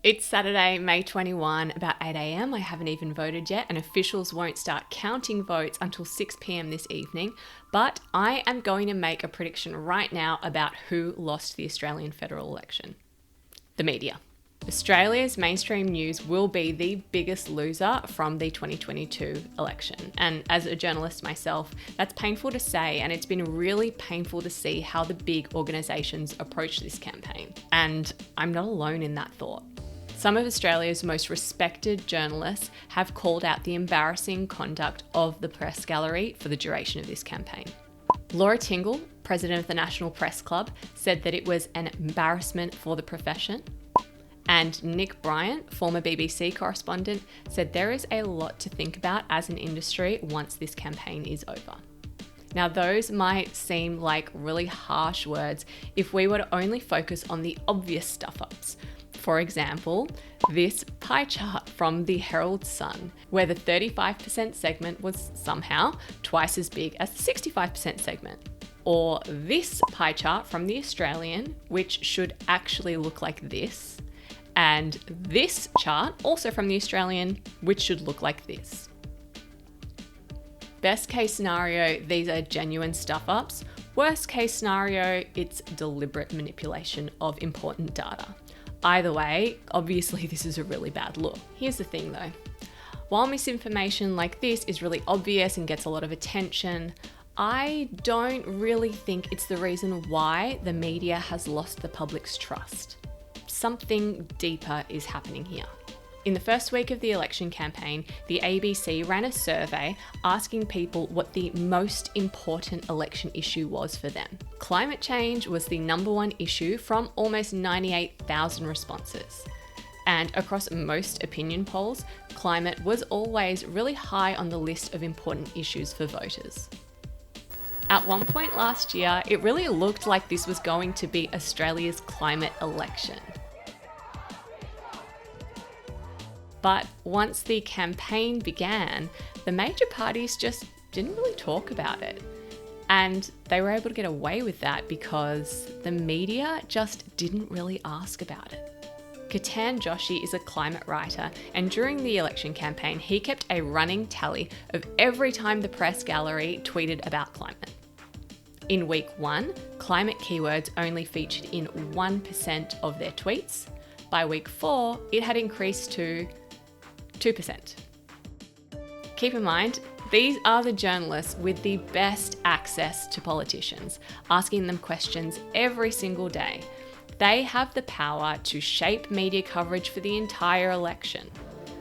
It's Saturday, May 21, about 8 a.m. I haven't even voted yet, and officials won't start counting votes until 6 p.m. this evening. But I am going to make a prediction right now about who lost the Australian federal election. The media. Australia's mainstream news will be the biggest loser from the 2022 election. And as a journalist myself, that's painful to say, and it's been really painful to see how the big organisations approach this campaign. And I'm not alone in that thought. Some of Australia's most respected journalists have called out the embarrassing conduct of the press gallery for the duration of this campaign. Laura Tingle, president of the National Press Club, said that it was an embarrassment for the profession. And Nick Bryant, former BBC correspondent, said there is a lot to think about as an industry once this campaign is over. Now, those might seem like really harsh words if we were to only focus on the obvious stuff-ups. For example, this pie chart from the Herald Sun, where the 35% segment was somehow twice as big as the 65% segment. Or this pie chart from the Australian, which should actually look like this. And this chart, also from the Australian, which should look like this. Best case scenario, these are genuine stuff-ups. Worst case scenario, it's deliberate manipulation of important data. Either way, obviously this is a really bad look. Here's the thing though. While misinformation like this is really obvious and gets a lot of attention, I don't really think it's the reason why the media has lost the public's trust. Something deeper is happening here. In the first week of the election campaign, the ABC ran a survey asking people what the most important election issue was for them. Climate change was the #1 issue from almost 98,000 responses. And across most opinion polls, climate was always really high on the list of important issues for voters. At one point last year, it really looked like this was going to be Australia's climate election. But once the campaign began, the major parties just didn't really talk about it. And they were able to get away with that because the media just didn't really ask about it. Ketan Joshi is a climate writer, and during the election campaign, he kept a running tally of every time the press gallery tweeted about climate. In week 1, climate keywords only featured in 1% of their tweets. By week 4, it had increased to 2%. Keep in mind, these are the journalists with the best access to politicians, asking them questions every single day. They have the power to shape media coverage for the entire election.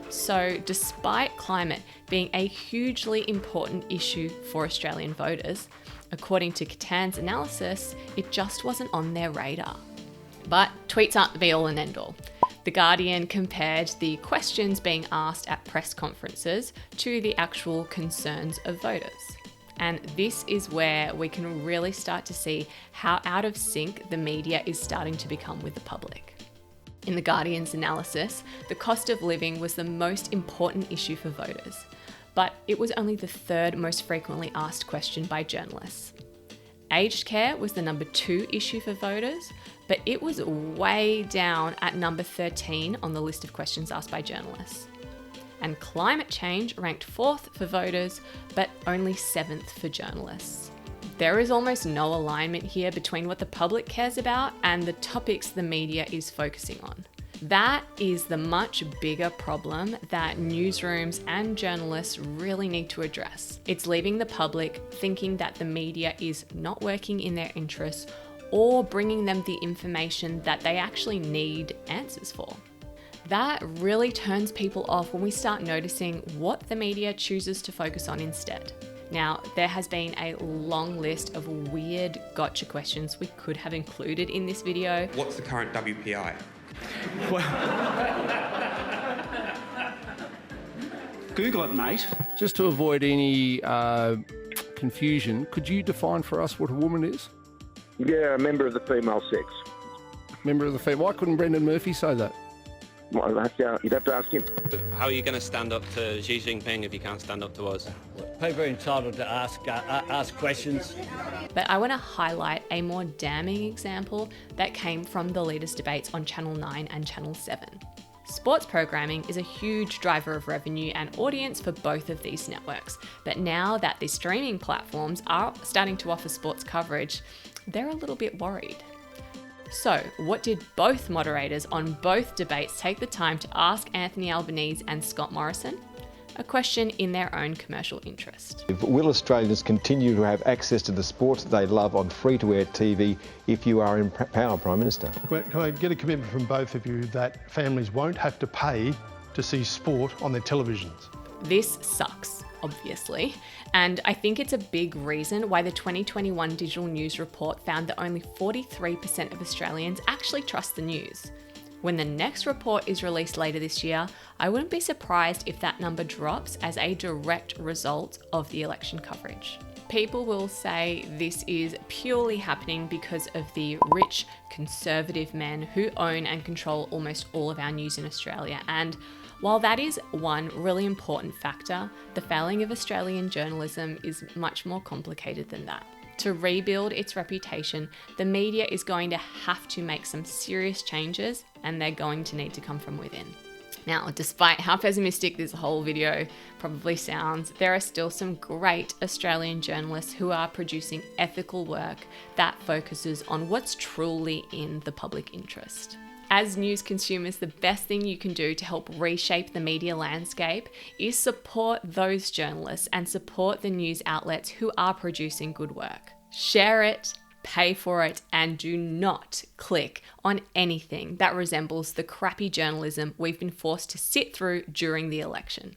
So despite climate being a hugely important issue for Australian voters, according to Ketan's analysis, it just wasn't on their radar. But tweets aren't the be-all and end-all. The Guardian compared the questions being asked at press conferences to the actual concerns of voters. And this is where we can really start to see how out of sync the media is starting to become with the public. In the Guardian's analysis, the cost of living was the most important issue for voters, but it was only the 3rd most frequently asked question by journalists. Aged care was the #2 issue for voters, but it was way down at number 13 on the list of questions asked by journalists. And climate change ranked 4th for voters, but only 7th for journalists. There is almost no alignment here between what the public cares about and the topics the media is focusing on. That is the much bigger problem that newsrooms and journalists really need to address. It's leaving the public thinking that the media is not working in their interests or bringing them the information that they actually need answers for. That really turns people off when we start noticing what the media chooses to focus on instead. Now, there has been a long list of weird gotcha questions we could have included in this video. What's the current WPI? Google it, mate. Just to avoid any confusion, could you define for us what a woman is? Yeah, a member of the female sex. Member of the female. Why couldn't Brendan Murphy say that? Well, you'd have to ask him. How are you going to stand up to Xi Jinping if you can't stand up to us? People are entitled to ask questions. But I want to highlight a more damning example that came from the leaders' debates on Channel 9 and Channel 7. Sports programming is a huge driver of revenue and audience for both of these networks. But now that the streaming platforms are starting to offer sports coverage, they're a little bit worried. So, what did both moderators on both debates take the time to ask Anthony Albanese and Scott Morrison? A question in their own commercial interest. Will Australians continue to have access to the sports they love on free-to-air TV if you are in power, Prime Minister? Can I get a commitment from both of you that families won't have to pay to see sport on their televisions? This sucks, obviously, and I think it's a big reason why the 2021 Digital News Report found that only 43% of Australians actually trust the news. When the next report is released later this year, I wouldn't be surprised if that number drops as a direct result of the election coverage. People will say this is purely happening because of the rich, conservative men who own and control almost all of our news in Australia. And while that is one really important factor, the failing of Australian journalism is much more complicated than that. To rebuild its reputation, the media is going to have to make some serious changes, and they're going to need to come from within. Now, despite how pessimistic this whole video probably sounds, there are still some great Australian journalists who are producing ethical work that focuses on what's truly in the public interest. As news consumers, the best thing you can do to help reshape the media landscape is support those journalists and support the news outlets who are producing good work. Share it, pay for it, and do not click on anything that resembles the crappy journalism we've been forced to sit through during the election.